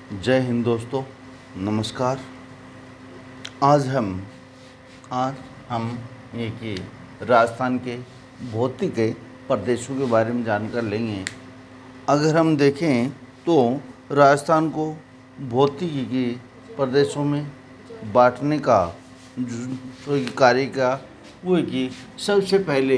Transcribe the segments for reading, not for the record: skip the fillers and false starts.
जय हिंद दोस्तों, नमस्कार। आज हम एक राजस्थान के भौतिक प्रदेशों के बारे में जानकर लेंगे। अगर हम देखें तो राजस्थान को भौतिक के प्रदेशों में बांटने का जो कार्य का वो कि सबसे पहले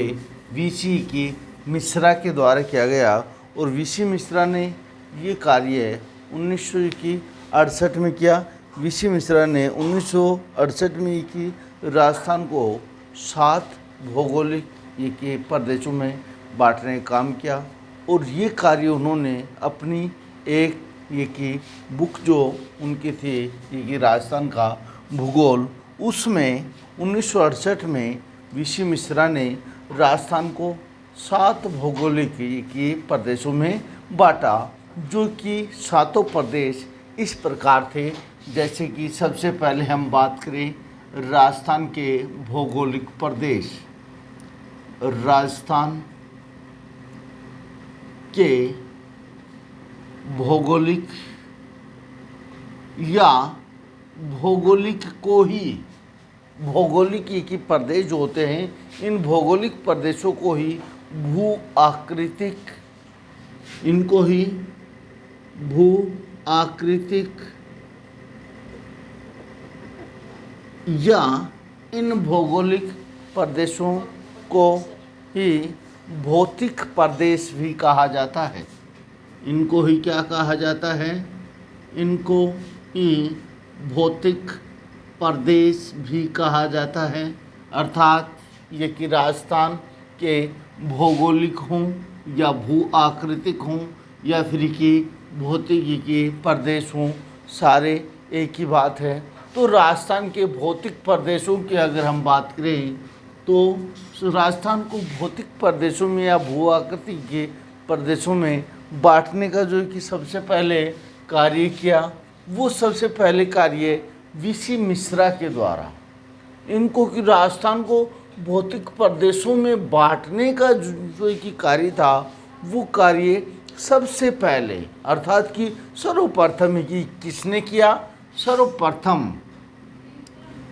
वीसी की मिश्रा के द्वारा किया गया और वीसी मिश्रा ने ये कार्य 1968 में किया। वीसी मिश्रा ने 1968 में कि राजस्थान को 7 भौगोलिक के प्रदेशों में बांटने का काम किया और ये कार्य उन्होंने अपनी एक ये की बुक जो उनकी थी ये कि राजस्थान का भूगोल, उसमें 1968 में वीसी मिश्रा ने राजस्थान को 7 भौगोलिक के प्रदेशों में बांटा, जो कि 7 प्रदेश इस प्रकार थे। जैसे कि सबसे पहले हम बात करें राजस्थान के भौगोलिक प्रदेश। राजस्थान के भौगोलिक या भौगोलिक को ही भौगोलिक एक ही प्रदेश जो होते हैं, इन भौगोलिक प्रदेशों को ही भू आकृतिक इनको ही भू आकृतिक या इन भौगोलिक प्रदेशों को ही भौतिक प्रदेश भी कहा जाता है। इनको ही क्या कहा जाता है? इनको ही भौतिक प्रदेश भी कहा जाता है। अर्थात ये कि राजस्थान के भौगोलिक हों या भू आकृतिक हों या फिर कि भौतिक के प्रदेश हों, सारे एक ही बात है। तो राजस्थान के भौतिक प्रदेशों की अगर हम बात करें तो राजस्थान को भौतिक प्रदेशों में या भू आकृतिक के प्रदेशों में बांटने का जो कि सबसे पहले कार्य किया, वो सबसे पहले कार्य वीसी मिश्रा के द्वारा इनको कि राजस्थान को भौतिक प्रदेशों में बांटने का जो कि कार्य था, वो कार्य सबसे पहले अर्थात कि सर्वप्रथम ही किसने किया? सर्वप्रथम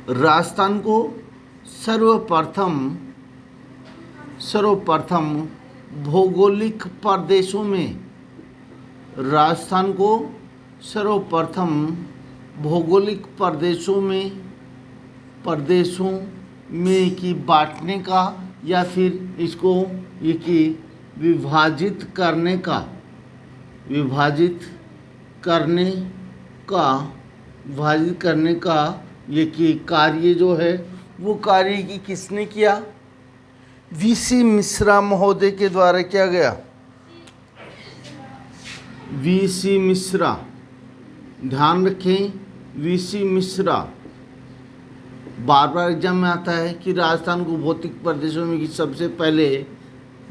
राजस्थान को सर्वप्रथम भौगोलिक प्रदेशों में राजस्थान को सर्वप्रथम भौगोलिक प्रदेशों में कि बांटने का या फिर इसको ये कि विभाजित करने का ये कि कार्य जो है, वो कार्य की किसने किया? वीसी मिश्रा महोदय के द्वारा किया गया। वीसी मिश्रा, ध्यान रखें, वीसी मिश्रा बार बार एग्जाम में आता है कि राजस्थान को भौतिक प्रदेशों में कि सबसे पहले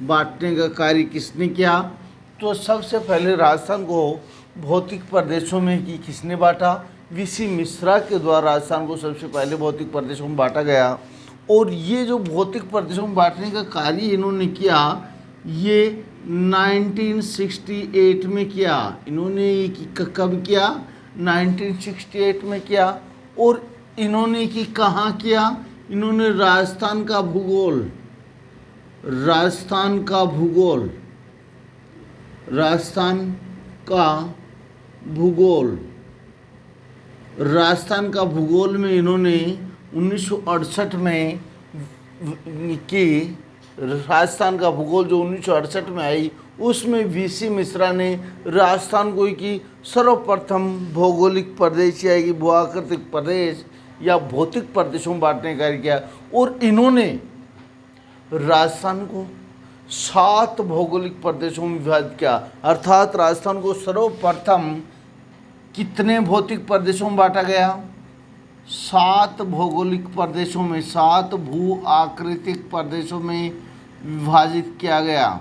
बांटने का कार्य किसने किया? तो सबसे पहले राजस्थान को भौतिक प्रदेशों में कि किसने बांटा? वीसी मिश्रा के द्वारा राजस्थान को सबसे पहले भौतिक प्रदेशों में बांटा गया। और ये जो भौतिक प्रदेशों में बांटने का कार्य इन्होंने किया, ये 1968 में किया। इन्होंने कब किया? 1968 में किया। और इन्होंने कि कहाँ किया? इन्होंने राजस्थान का भूगोल में इन्होंने 1968 में कि राजस्थान का भूगोल जो 1968 में आई, उसमें वीसी मिश्रा ने राजस्थान को कि सर्वप्रथम भौगोलिक प्रदेश या कि भू आकृतिक प्रदेश या भौतिक प्रदेशों में बांटने का कार्य किया। और इन्होंने राजस्थान को 7 भौगोलिक प्रदेशों में विभाजित किया। अर्थात राजस्थान को सर्वप्रथम कितने भौतिक प्रदेशों में बांटा गया? 7 भौगोलिक प्रदेशों में, 7 भू आकृतिक प्रदेशों में विभाजित किया गया।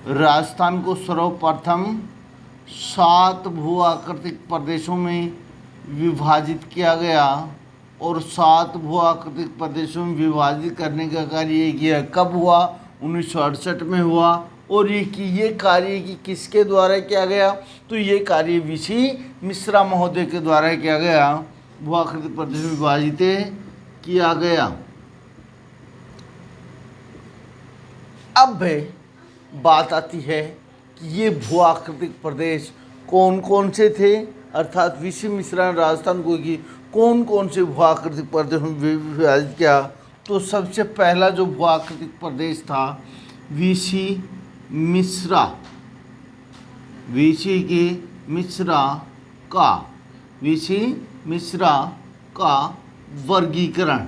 राजस्थान को सर्वप्रथम 7 भू आकृतिक प्रदेशों में विभाजित किया गया और 7 भू आकृतिक प्रदेशों में विभाजित करने का कार्य किया। कब हुआ? 1968 में हुआ। और ये कार्य कि किसके द्वारा किया गया, तो ये कार्य वीसी मिश्रा महोदय के द्वारा किया गया, भू-आकृतिक प्रदेश में विभाजित किया गया। अब बात आती है कि ये भू-आकृतिक प्रदेश कौन कौन से थे, अर्थात वीसी मिश्रा ने राजस्थान को की कौन कौन से भू-आकृतिक प्रदेश में विभाजित किया। तो सबसे पहला जो भू-आकृतिक प्रदेश था वीसी मिश्रा, वीसी मिश्रा का वर्गीकरण,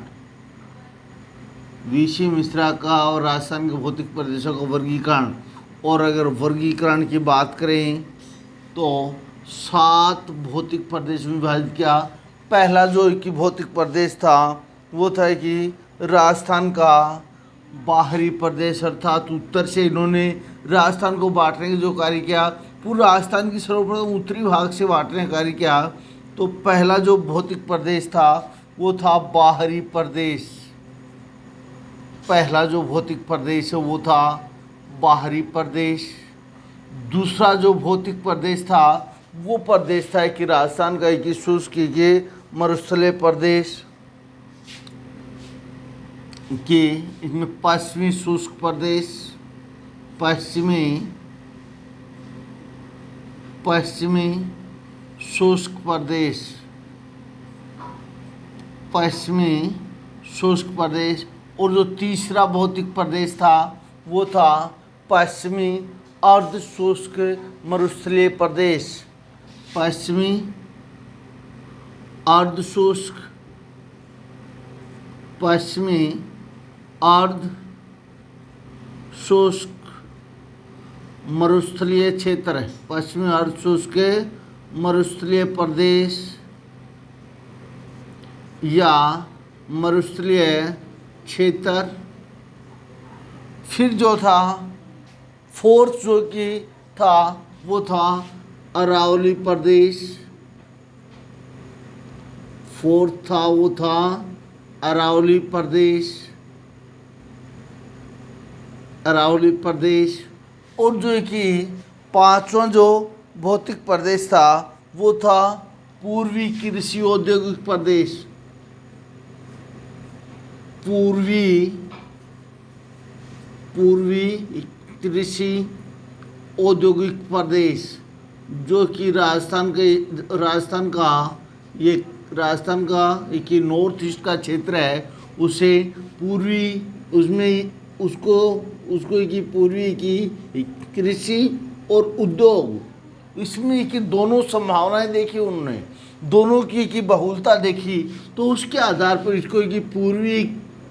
वीसी मिश्रा का और राजस्थान के भौतिक प्रदेशों का वर्गीकरण। और अगर वर्गीकरण की बात करें तो 7 भौतिक प्रदेश में विभाजित किया। पहला जो कि भौतिक प्रदेश था वो था कि राजस्थान का बाहरी प्रदेश, अर्थात उत्तर से इन्होंने राजस्थान को बांटने का जो कार्य किया, पूरा राजस्थान की सर्वप्रथम उत्तरी भाग से बांटने का कार्य किया। तो पहला जो भौतिक प्रदेश था वो था बाहरी प्रदेश, पहला जो भौतिक प्रदेश है वो था बाहरी प्रदेश। दूसरा जो भौतिक प्रदेश था वो प्रदेश था कि राजस्थान का एक शुष्क के मरुस्थलीय प्रदेश के, इसमें पश्चिमी शुष्क प्रदेश, पश्चिमी शुष्क प्रदेश। और जो तीसरा भौतिक प्रदेश था वो था पश्चिमी अर्ध शुष्क मरुस्थलीय प्रदेश, पश्चिमी अर्ध शुष्क मरुस्थलीय क्षेत्र, पश्चिमी अर्ध शुष्क मरुस्थलीय प्रदेश या मरुस्थलीय क्षेत्र। फिर जो था फोर्थ जो कि था वो था अरावली प्रदेश, फोर्थ था वो था अरावली प्रदेश। और जो कि पांचवा जो भौतिक प्रदेश था वो था पूर्वी कृषि औद्योगिक प्रदेश, पूर्वी कृषि औद्योगिक प्रदेश, जो कि राजस्थान का एक नॉर्थ ईस्ट का क्षेत्र है, उसे पूर्वी उसमें उसको की पूर्वी की कृषि और उद्योग, इसमें कि दोनों संभावनाएं देखी उन्होंने, दोनों की बहुलता देखी। तो उसके आधार पर इसको कि पूर्वी,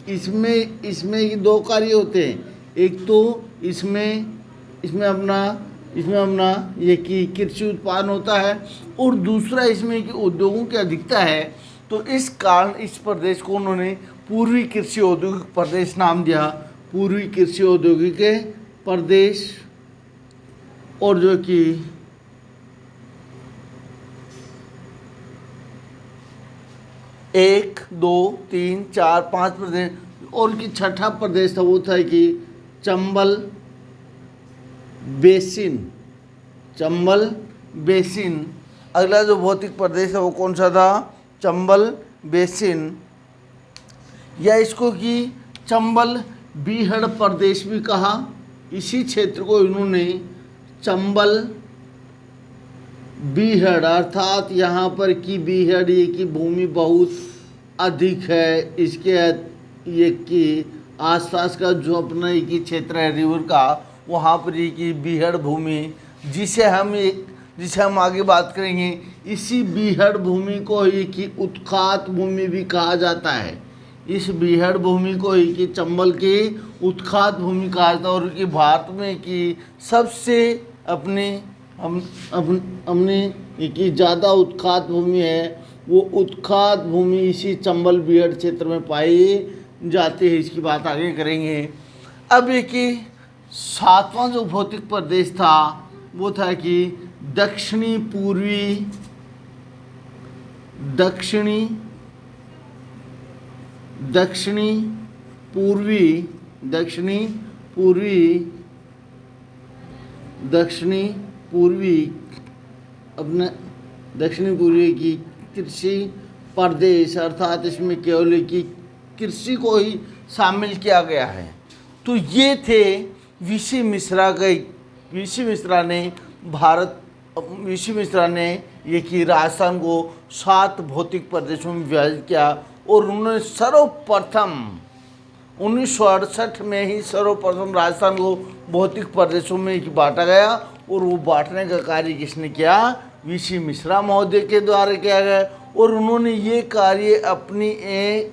इसमें 2 कार्य होते हैं। एक तो इसमें अपना ये कि कृषि उत्पादन होता है, और दूसरा इसमें कि उद्योगों की अधिकता है। तो इस कारण इस प्रदेश को उन्होंने पूर्वी कृषि औद्योगिक प्रदेश नाम दिया, पूर्वी कृषि औद्योगिक प्रदेश। और जो कि 1, 2, 3, 4, 5 प्रदेश, और कि छठा प्रदेश था वो था कि चंबल बेसिन। अगला जो भौतिक प्रदेश है वो कौन सा था, चंबल बेसिन, या इसको कि चंबल बीहड़ प्रदेश भी कहा। इसी क्षेत्र को इन्होंने चंबल बीहड़, अर्थात यहाँ पर की बीहड़ ये की भूमि बहुत अधिक है, इसके ये कि आसपास का जो अपना एक ही क्षेत्र है रिवर का, वहाँ पर ये की बीहड़ भूमि, जिसे हम आगे बात करेंगे। इसी बीहड़ भूमि को ये की उत्खात भूमि भी कहा जाता है। इस बीहड़ भूमि को ये की चंबल की उत्खात भूमि कहा जाता है। और कि भारत में कि सबसे अपने की ज़्यादा उत्खात भूमि है, वो उत्खात भूमि इसी चंबल बीहड़ क्षेत्र में पाई जाती है। इसकी बात आगे करेंगे। अब ये कि 7वां जो भौतिक प्रदेश था वो था कि दक्षिणी पूर्वी दक्षिणी पूर्वी अपने दक्षिणी पूर्वी की कृषि प्रदेश, अर्थात इसमें केवल की कृषि को ही शामिल किया गया है। तो ये थे वीसी मिश्रा के वीसी मिश्रा ने भारत वीसी मिश्रा ने ये कि राजस्थान को 7 भौतिक प्रदेशों में विभाजित किया और उन्होंने सर्वप्रथम 1968 में ही सर्वप्रथम राजस्थान को भौतिक प्रदेशों में बांटा गया और वो बांटने का कार्य किसने किया? वीसी मिश्रा महोदय के द्वारा किया गया और उन्होंने ये कार्य अपनी एक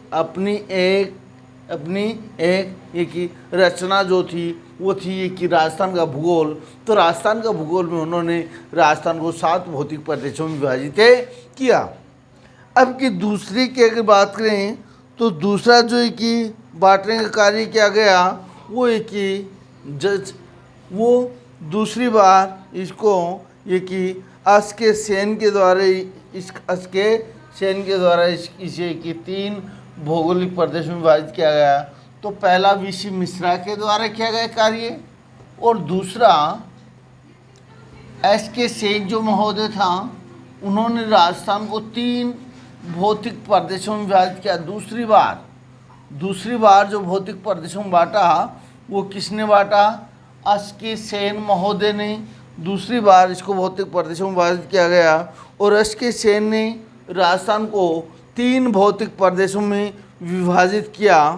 ये की रचना जो थी वो थी ये कि राजस्थान का भूगोल। तो राजस्थान का भूगोल में उन्होंने राजस्थान को 7 भौतिक प्रदेशों में विभाजित किया। अब की दूसरी की अगर बात करें तो दूसरा जो है कि बांटने का कार्य किया गया वो है कि वो दूसरी बार इसको ये कि अस्के सेन के द्वारा इसे कि 3 भौगोलिक प्रदेश में विभाजित किया गया। तो पहला वीसी मिश्रा के द्वारा किया गया कार्य और दूसरा एसके सेन जो महोदय था उन्होंने राजस्थान को 3 भौतिक प्रदेशों में विभाजित किया। दूसरी बार जो भौतिक प्रदेशों में बांटा वो किसने बांटा? एसके सेन महोदय ने दूसरी बार इसको भौतिक प्रदेशों में विभाजित किया गया और एसके सेन ने राजस्थान को 3 भौतिक प्रदेशों में विभाजित किया।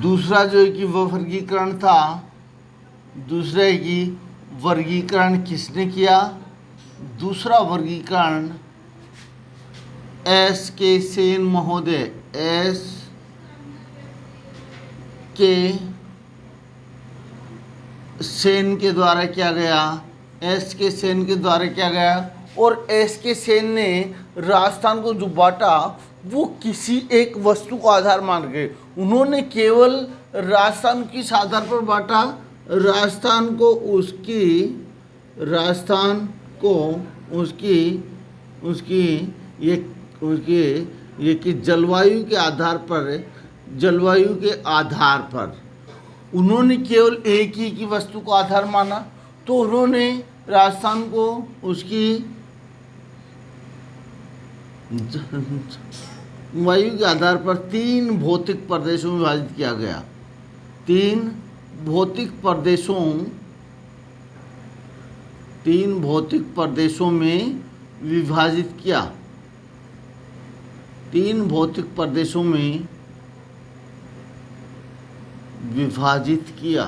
दूसरा जो है कि वह वर्गीकरण था, दूसरा है कि वर्गीकरण किसने किया? दूसरा वर्गीकरण एस के सेन महोदय सेन के द्वारा किया गया। एस के सेन के द्वारा किया गया और एस के सेन ने राजस्थान को जो बांटा वो किसी एक वस्तु को आधार मान के उन्होंने केवल राजस्थान किस आधार पर बांटा? राजस्थान को ये कि जलवायु के आधार पर उन्होंने केवल एक ही की वस्तु को आधार माना। तो उन्होंने राजस्थान को उसकी वायु के आधार पर 3 भौतिक प्रदेशों में विभाजित किया गया। 3 भौतिक प्रदेशों में विभाजित किया। 3 भौतिक प्रदेशों में विभाजित किया।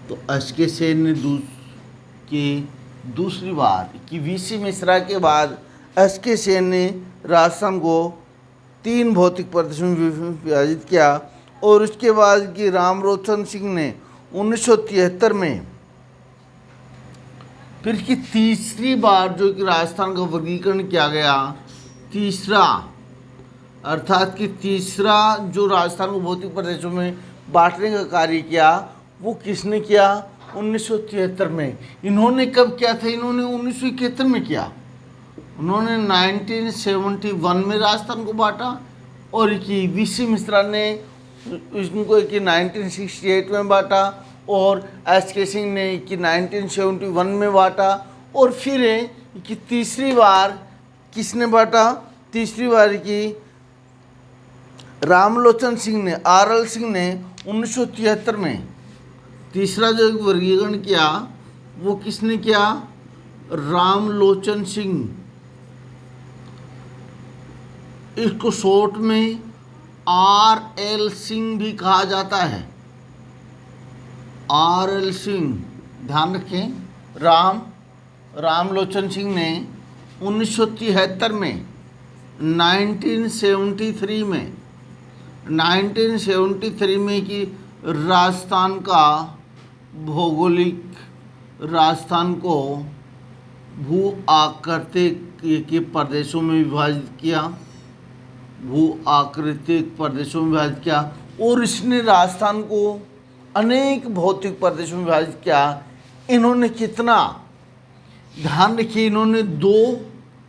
तो एसके सेन ने दूसरी बार कि वीसी मिश्रा के बाद एसके सेन ने राजस्थान को 3 भौतिक प्रदेशों में विभाजित किया और उसके बाद कि रामलोचन सिंह ने 1973 में फिर की तीसरी बार जो कि राजस्थान का वर्गीकरण किया गया। तीसरा जो राजस्थान को भौतिक प्रदेशों में बांटने का कार्य किया वो किसने किया? 1973 में। इन्होंने कब किया था? इन्होंने 1971 में किया। उन्होंने 1971 में राजस्थान को बांटा और कि वीसी मिश्रा ने इनको कि 1968 में बांटा और एसके सिंह ने कि 1971 में बांटा और फिर कि तीसरी बार किसने बांटा? तीसरी बार की रामलोचन सिंह ने आरएल सिंह ने 1973 में तीसरा जो वर्गीकरण किया वो किसने किया? रामलोचन सिंह। इसको शॉर्ट में आरएल सिंह भी कहा जाता है। आरएल सिंह, ध्यान रखें। रामलोचन सिंह ने 1973 में 1973 में कि राजस्थान को भू आकृतिक के प्रदेशों में विभाजित किया। और इसने राजस्थान को अनेक भौतिक प्रदेशों में विभाजित किया। इन्होंने कितना? ध्यान रखिए, इन्होंने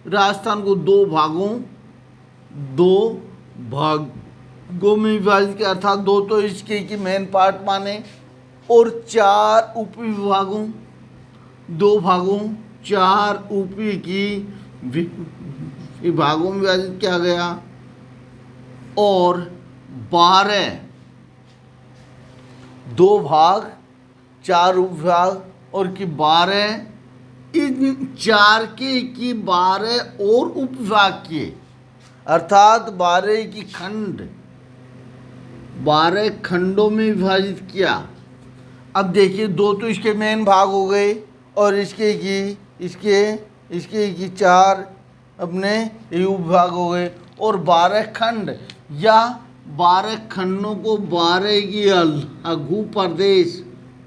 राजस्थान को 2 भागों में विभाजित किया, अर्थात 2 तो इसके की मेन पार्ट माने और 4 उपविभागों, 2 भागों, 4 उपी की विभागों में विभाजित किया गया और 12, 2 भाग, 4 उपविभाग और की 12, इन 4 के 12 और उपविभाग किए, अर्थात 12 की खंड 12 खंडों में विभाजित किया। अब देखिए 2 तो इसके मेन भाग हो गए और इसके की 4 अपने उपविभाग हो गए और 12 खंड या 12 खंडों को 12 की लघु प्रदेश,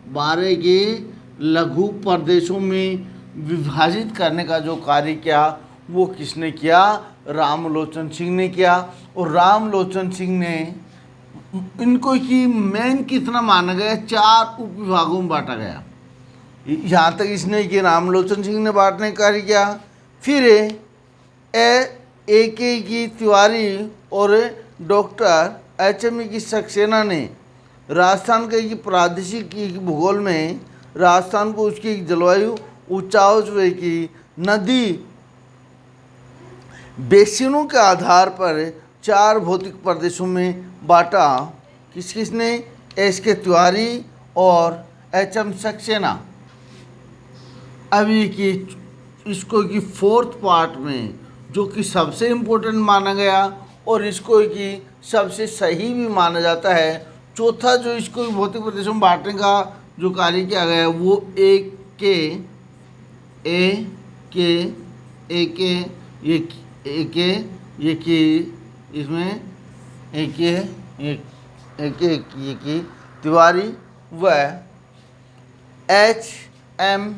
12 के लघु प्रदेशों में विभाजित करने का जो कार्य किया वो किसने किया? रामलोचन सिंह ने किया। और रामलोचन सिंह ने इनको की मेन कितना माना गया? 4 उपविभागों में बांटा गया। यहाँ तक इसने कि रामलोचन सिंह ने बांटने का कार्य किया। फिर AK की तिवारी और डॉक्टर HM की सक्सेना ने राजस्थान के की प्रादेशिक की भूगोल में राजस्थान को उसकी जलवायु, ऊंचाई की नदी बेसिनों के आधार पर 4 भौतिक प्रदेशों में बांटा। किसने? SK तिवारी और HM सक्सेना। अभी की इसको की 4th पार्ट में जो कि सबसे इम्पोर्टेंट माना गया और इसको कि सबसे सही भी माना जाता है, चौथा जो इसको भौतिक प्रदेशों में बांटने का जो कार्य किया गया है वो एक ये कि इसमें ये कि तिवारी व HM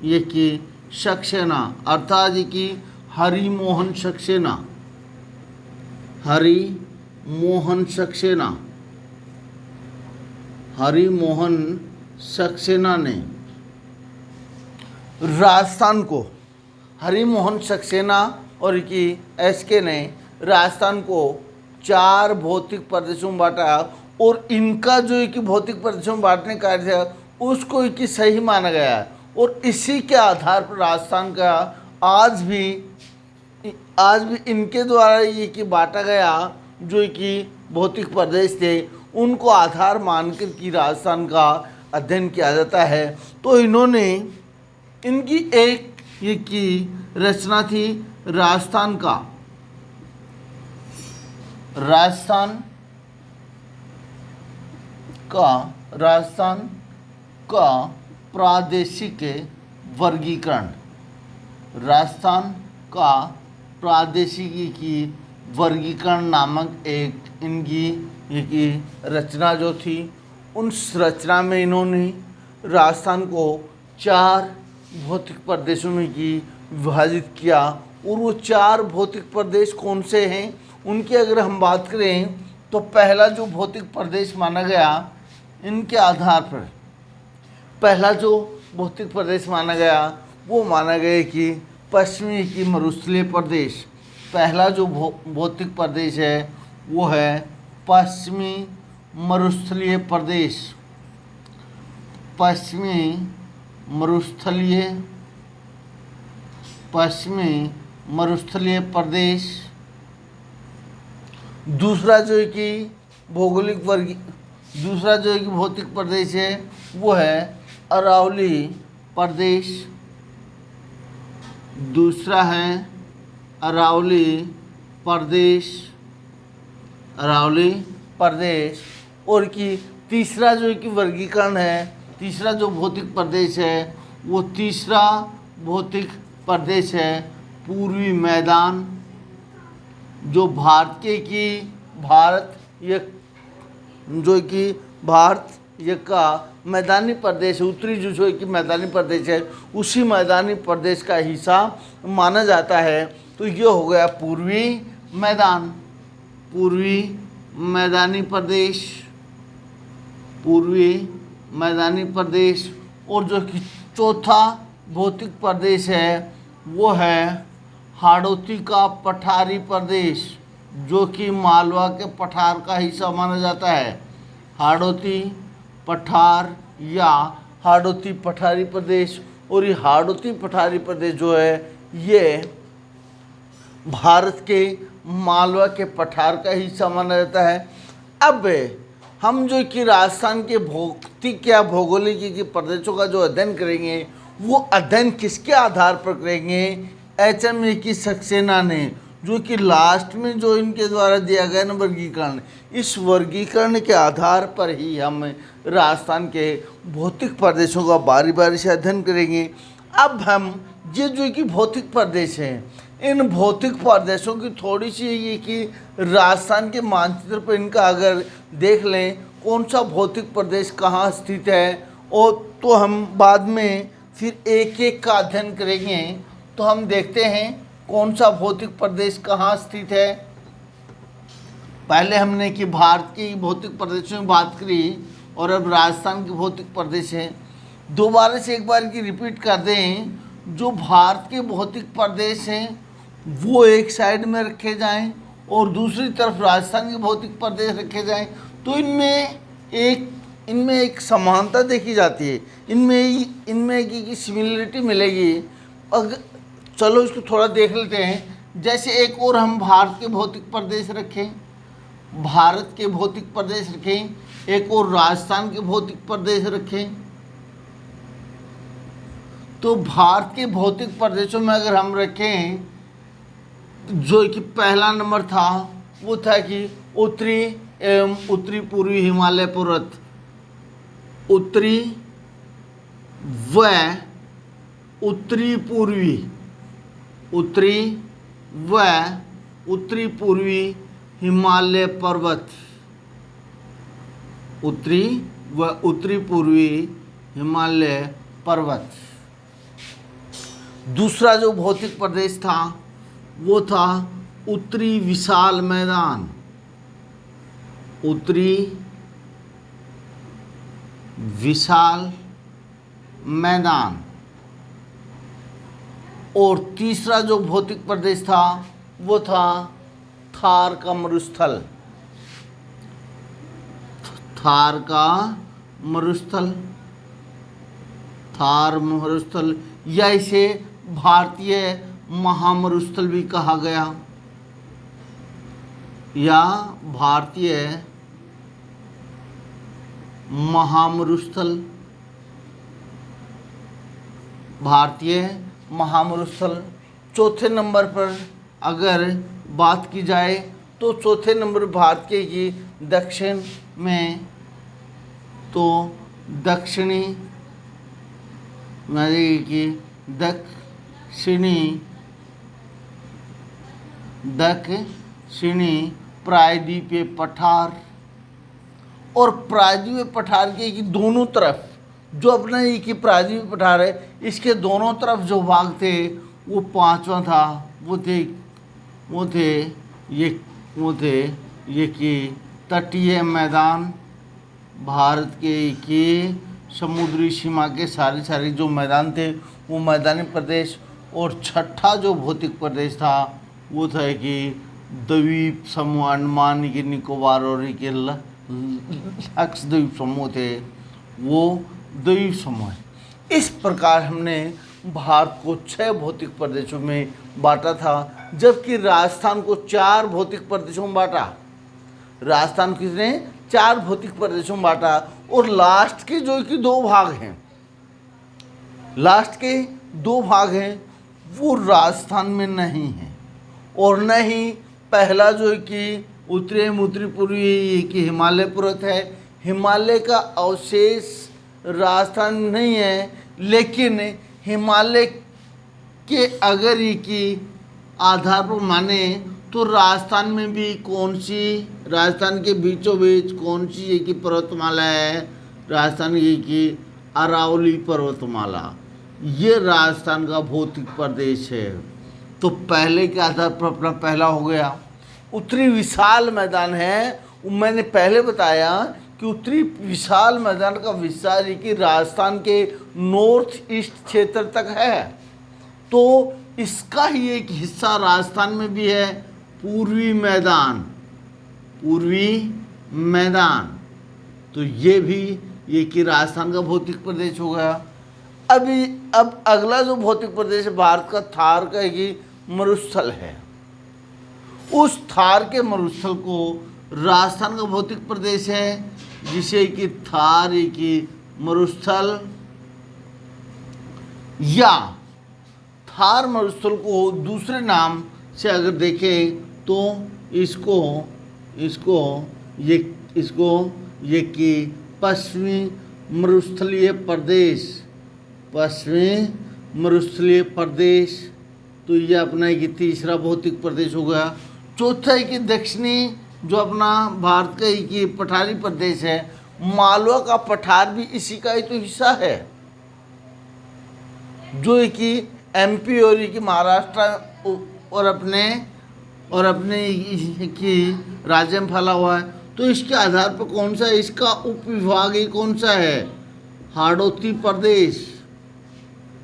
ये कि सक्सेना, अर्थात ये कि हरिमोहन सक्सेना ने राजस्थान को, हरिमोहन सक्सेना और की SK ने राजस्थान को 4 भौतिक प्रदेशों में बांटा और इनका जो एक भौतिक प्रदेशों में बांटने का कार्य था उसको एक सही माना गया है। और इसी के आधार पर राजस्थान का आज भी इनके द्वारा ये कि बांटा गया जो कि भौतिक प्रदेश थे उनको आधार मानकर कि राजस्थान का अध्ययन किया जाता है। तो इन्होंने इनकी एक ये की रचना थी राजस्थान का प्रादेशिक वर्गीकरण, राजस्थान का प्रादेशिकी की वर्गीकरण नामक एक इनकी एक रचना जो थी, उस रचना में इन्होंने राजस्थान को 4 भौतिक प्रदेशों में की विभाजित किया। और वो 4 भौतिक प्रदेश कौन से हैं उनकी अगर हम बात करें तो पहला जो भौतिक प्रदेश माना गया इनके आधार पर, पहला जो भौतिक प्रदेश माना गया वो माना गया कि पश्चिमी की मरुस्थलीय प्रदेश। पहला जो भौतिक प्रदेश है वो है पश्चिमी मरुस्थलीय प्रदेश, पश्चिमी मरुस्थलीय प्रदेश। दूसरा जो है कि दूसरा जो है कि भौतिक प्रदेश है वो है अरावली प्रदेश। दूसरा है अरावली प्रदेश और कि तीसरा जो है कि वर्गीकरण है, तीसरा जो भौतिक प्रदेश है वो तीसरा भौतिक प्रदेश है पूर्वी मैदान, जो भारत का मैदानी प्रदेश है, उत्तरी जो कि मैदानी प्रदेश है उसी मैदानी प्रदेश का हिस्सा माना जाता है। तो ये हो गया पूर्वी मैदानी प्रदेश। और जो कि चौथा भौतिक प्रदेश है वो है हाड़ौती का पठारी प्रदेश जो कि मालवा के पठार का हिस्सा माना जाता है। हाड़ौती पठार या हाड़ौती पठारी प्रदेश। और ये हाड़ौती पठारी प्रदेश जो है ये भारत के मालवा के पठार का हिस्सा माना जाता है। अब हम जो कि राजस्थान के भौतिक या भौगोलिक के प्रदेशों का जो अध्ययन करेंगे वो अध्ययन किसके आधार पर करेंगे? HMA की सक्सेना ने, जो कि लास्ट में जो इनके द्वारा दिया गया ना वर्गीकरण, इस वर्गीकरण के आधार पर ही हम राजस्थान के भौतिक प्रदेशों का बारी बारी से अध्ययन करेंगे। अब हम ये जो कि भौतिक प्रदेश हैं, इन भौतिक प्रदेशों की थोड़ी सी ये कि राजस्थान के मानचित्र पर इनका अगर देख लें कौन सा भौतिक प्रदेश कहाँ स्थित है, और तो हम बाद में फिर एक एक का अध्ययन करेंगे। तो हम देखते हैं कौन सा भौतिक प्रदेश कहाँ स्थित है। पहले हमने कि भारत की भौतिक प्रदेशों में बात करी और अब राजस्थान के भौतिक प्रदेश हैं। दोबारा से एक बार की रिपीट कर दें, जो भारत के भौतिक प्रदेश हैं वो एक साइड में रखे जाएं और दूसरी तरफ राजस्थान के भौतिक प्रदेश रखे जाएं, तो इनमें एक समानता देखी जाती है, इनमें एक सिमिलरिटी मिलेगी। अगर चलो इसको थोड़ा देख लेते हैं। जैसे एक और हम भारत के भौतिक प्रदेश रखें, भारत के भौतिक प्रदेश रखें, एक और राजस्थान के भौतिक प्रदेश रखें। तो भारत के भौतिक प्रदेशों में अगर हम रखें, जो कि पहला नंबर था वो था कि उत्तरी एवं उत्तरी पूर्वी हिमालय पर्वत, उत्तरी व उत्तरी पूर्वी, उत्तरी व उत्तरी पूर्वी हिमालय पर्वत, उत्तरी व उत्तरी पूर्वी हिमालय पर्वत। दूसरा जो भौतिक प्रदेश था वो था उत्तरी विशाल मैदान, उत्तरी विशाल मैदान। और तीसरा जो भौतिक प्रदेश था वो था थार का मरुस्थल, थार का मरुस्थल, थार मरुस्थल, या इसे भारतीय महामरुस्थल भी कहा गया, या भारतीय महामरुस्थल, भारतीय महामरुस्थल। चौथे नंबर पर अगर बात की जाए तो चौथे नंबर भारत के की दक्षिण में, तो दक्षिणी की दक्षिणी प्रायद्वीपीय पठार। और प्रायद्वीपीय पठार के की दोनों तरफ जो अपना ये कि प्रायद्वीपीय पठार है, इसके दोनों तरफ जो भाग थे वो पांचवा था, वो थे ये कि तटीय मैदान, भारत के समुद्री सीमा के सारे जो मैदान थे वो मैदानी प्रदेश। और छठा जो भौतिक प्रदेश था वो था कि द्वीप समूह, अंडमान निकोबार और के लक्षद्वीप समूह थे, वो द्वीप समूह है। इस प्रकार हमने भारत को 6 भौतिक प्रदेशों में बांटा था, जबकि राजस्थान को 4 भौतिक प्रदेशों में बांटा। राजस्थान किसने 4 भौतिक प्रदेशों में बांटा। और लास्ट के जो कि 2 भाग हैं, लास्ट के 2 भाग हैं वो राजस्थान में नहीं है, और न ही पहला जो है कि उत्तरी पूर्वी की हिमालय पर्वत है। हिमालय का अवशेष राजस्थान नहीं है, लेकिन हिमालय के अगर ये की आधार पर माने तो राजस्थान में भी कौन सी, राजस्थान के बीचों बीच कौन सी ये की पर्वतमाला है? राजस्थान की अरावली पर्वतमाला, ये राजस्थान का भौतिक प्रदेश है। तो पहले के आधार पर अपना पहला हो गया। उत्तरी विशाल मैदान है, मैंने पहले बताया कि उत्तरी विशाल मैदान का विस्तार कि राजस्थान के नॉर्थ ईस्ट क्षेत्र तक है। तो इसका ही एक हिस्सा राजस्थान में भी है, पूर्वी मैदान। पूर्वी मैदान, तो ये भी ये कि राजस्थान का भौतिक प्रदेश हो गया। अब अगला जो भौतिक प्रदेश है भारत का, थार का कि मरुस्थल है। उस थार के मरुस्थल को राजस्थान का भौतिक प्रदेश है, जिसे कि थार की मरुस्थल या थार मरुस्थल को दूसरे नाम से अगर देखें तो इसको ये कि पश्चिमी मरुस्थलीय प्रदेश, पश्चिमी मरुस्थलीय प्रदेश, तो ये अपना कि तीसरा भौतिक प्रदेश हो गया। चौथा है कि दक्षिणी जो अपना भारत का एक कि पठारी प्रदेश है, मालवा का पठार भी इसी का ही तो हिस्सा है, जो है कि एमपी और कि महाराष्ट्र और अपने की राज्य में फैला हुआ है। तो इसके आधार पर कौन सा, इसका उपविभाग ही कौन सा है, हाड़ौती प्रदेश,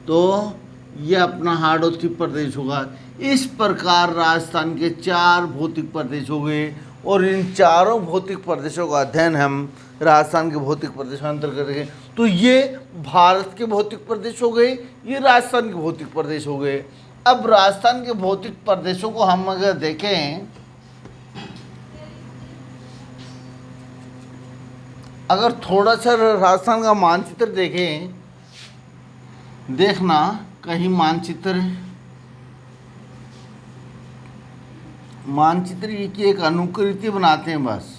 तो ये अपना हाड़ौती प्रदेश होगा। इस प्रकार राजस्थान के 4 भौतिक प्रदेश हो गए, और इन चारों भौतिक प्रदेशों का अध्ययन हम राजस्थान के भौतिक प्रदेशांतर करेंगे। तो ये भारत के भौतिक प्रदेश हो गए, ये राजस्थान के भौतिक प्रदेश हो गए। अब राजस्थान के भौतिक प्रदेशों को हम अगर देखें, अगर थोड़ा सा राजस्थान का मानचित्र देखें, देखना कहीं मानचित्र की एक अनुकृति बनाते हैं बस,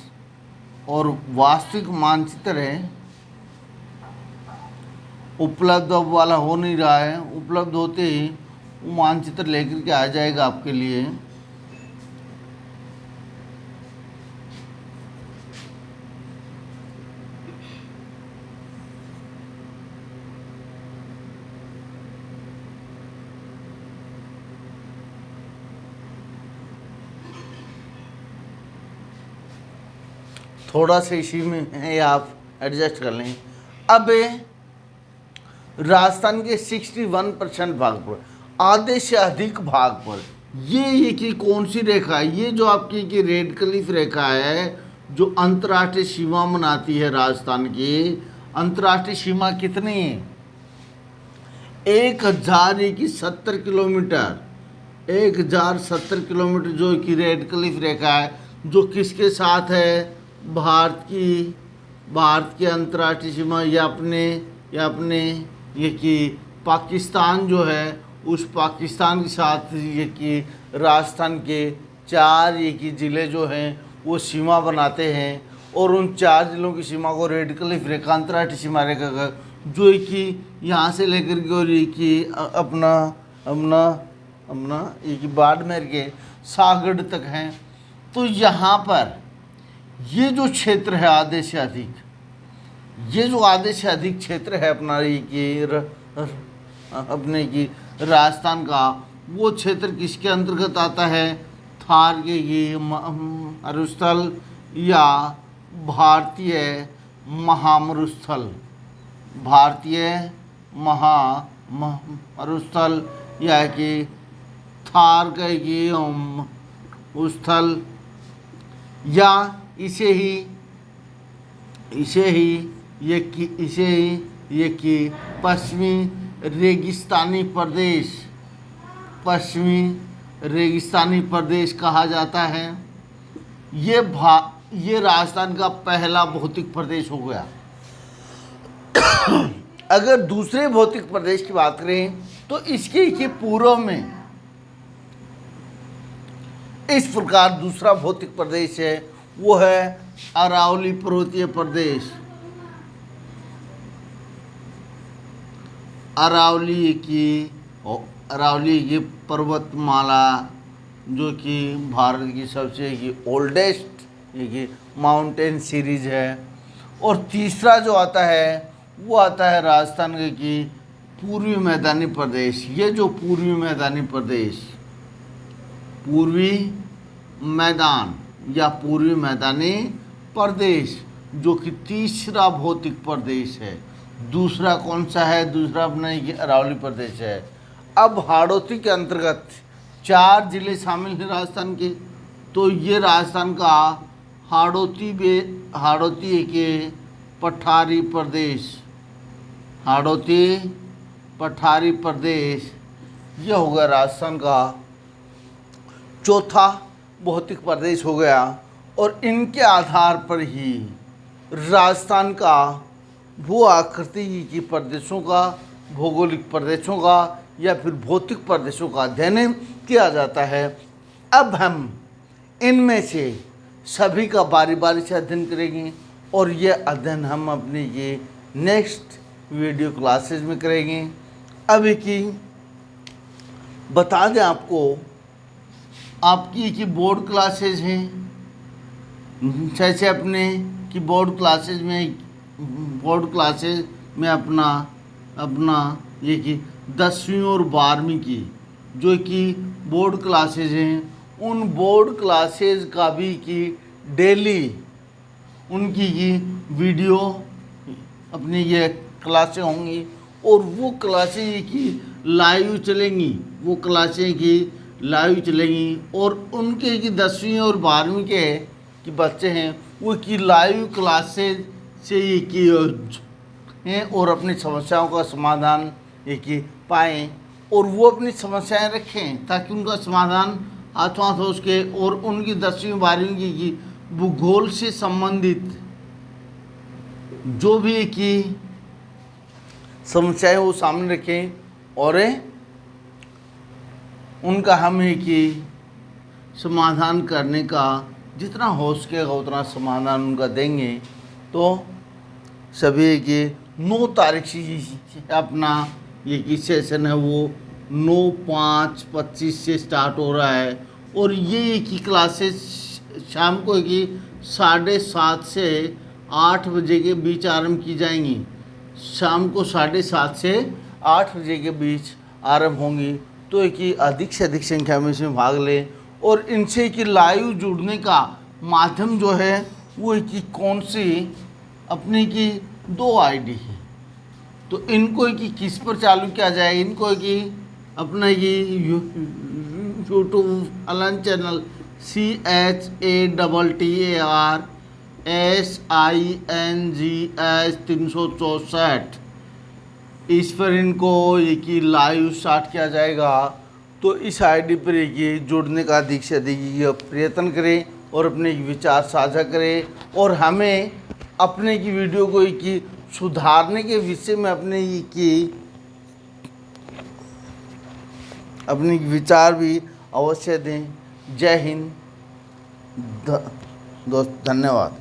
और वास्तविक मानचित्र है उपलब्ध अब वाला हो नहीं रहा है। उपलब्ध होते ही वो मानचित्र लेकर के आ जाएगा आपके लिए। थोड़ा सा इसी में है, आप एडजस्ट कर लें। अब राजस्थान के 61% भाग पर, आधे से अधिक भाग पर, ये कि कौन सी रेखा है, ये जो आपकी कि रेड क्लिफ रेखा है, जो अंतर्राष्ट्रीय सीमा बनाती है राजस्थान की। अंतर्राष्ट्रीय सीमा कितनी है, 1070 किलोमीटर, 1070 किलोमीटर जो कि रेड क्लिफ रेखा है, जो किसके साथ है, भारत की अंतर्राष्ट्रीय सीमा, या अपने ये कि पाकिस्तान जो है, उस पाकिस्तान के साथ ये कि राजस्थान के 4 ये कि ज़िले जो हैं वो सीमा बनाते हैं, और उन 4 जिलों की सीमा को रेड क्लिफ रेखा, अंतर्राष्ट्रीय सीमा रेखा का, जो कि यहाँ से लेकर के और ये कि अपना ये कि बाड़मेर के सागड़ तक हैं। तो यहाँ पर ये जो क्षेत्र है आधे से अधिक, ये जो आधे से अधिक क्षेत्र है अपना अपने की राजस्थान का, वो क्षेत्र किसके अंतर्गत आता है, थार के ये मरुस्थल या भारतीय महामरुस्थल, भारतीय महामरुस्थल, या कि थार का ये स्थल, या इसे ही ये कि पश्चिमी रेगिस्तानी प्रदेश कहा जाता है। ये राजस्थान का पहला भौतिक प्रदेश हो गया। अगर दूसरे भौतिक प्रदेश की बात करें तो इसके पूर्व में इस प्रकार दूसरा भौतिक प्रदेश है, वो है अरावली पर्वतीय प्रदेश। अरावली की पर्वतमाला, जो कि भारत की सबसे ओल्डेस्ट माउंटेन सीरीज है। और तीसरा जो आता है वो आता है राजस्थान की पूर्वी मैदानी प्रदेश। ये जो पूर्वी मैदानी प्रदेश, पूर्वी मैदान या पूर्वी मैदानी प्रदेश, जो कि तीसरा भौतिक प्रदेश है। दूसरा कौन सा है, दूसरा अपना ये अरावली प्रदेश है। अब हाड़ौती के अंतर्गत 4 जिले शामिल हैं राजस्थान के। तो ये राजस्थान का हाड़ौती के पठारी प्रदेश, हाड़ौती पठारी प्रदेश, यह हो गया राजस्थान का चौथा भौतिक प्रदेश हो गया। और इनके आधार पर ही राजस्थान का भू आकृति की प्रदेशों का, भौगोलिक प्रदेशों का या फिर भौतिक प्रदेशों का अध्ययन किया जाता है। अब हम इनमें से सभी का बारी बारी से अध्ययन करेंगे और यह अध्ययन हम अपने ये नेक्स्ट वीडियो क्लासेस में करेंगे। अभी की बता दें आपको, आपकी की बोर्ड क्लासेस हैं, जैसे अपने की बोर्ड क्लासेस में अपना ये कि 10वीं और 12वीं की जो कि बोर्ड क्लासेस हैं, उन बोर्ड क्लासेस का भी कि डेली उनकी की वीडियो अपनी ये क्लासें होंगी और वो क्लासें की लाइव चलेंगी, और उनके की 10वीं और 12वीं के बच्चे हैं वो की लाइव क्लासेज से ये की हैं और अपनी समस्याओं का समाधान ये कि पाएँ और वो अपनी समस्याएं रखें ताकि उनका समाधान हाथों हाथ हो सके। और उनकी 10वीं 12वीं की भूगोल से संबंधित जो भी की समस्याएं वो सामने रखें और उनका हम ही कि समाधान करने का जितना हो सकेगा उतना समाधान उनका देंगे। तो सभी की 9 तारीख से अपना ये कि सेशन है वो 9/5/25 से स्टार्ट हो रहा है और ये की क्लासेस शाम को कि 7:30 से 8 बजे के बीच आरंभ की जाएंगी। शाम को 7:30 से 8 बजे के बीच आरंभ होंगी। तो कि अधिक से अधिक संख्या में इसमें भाग लें और इनसे कि लाइव जुड़ने का माध्यम जो है वो कि कौन सी अपनी की 2 आईडी है। तो इनको कि किस पर चालू किया जाए, इनको कि अपना ये यूट्यूब अलग चैनल CHATTARSINGS 364 इस पर इनको ये कि लाइव स्टार्ट किया जाएगा। तो इस आईडी पर ये जुड़ने का अधिक से अधिक प्रयत्न करें और अपने विचार साझा करें और हमें अपने की वीडियो को कि सुधारने के विषय में अपने विचार भी अवश्य दें। जय हिंद दोस्त, धन्यवाद।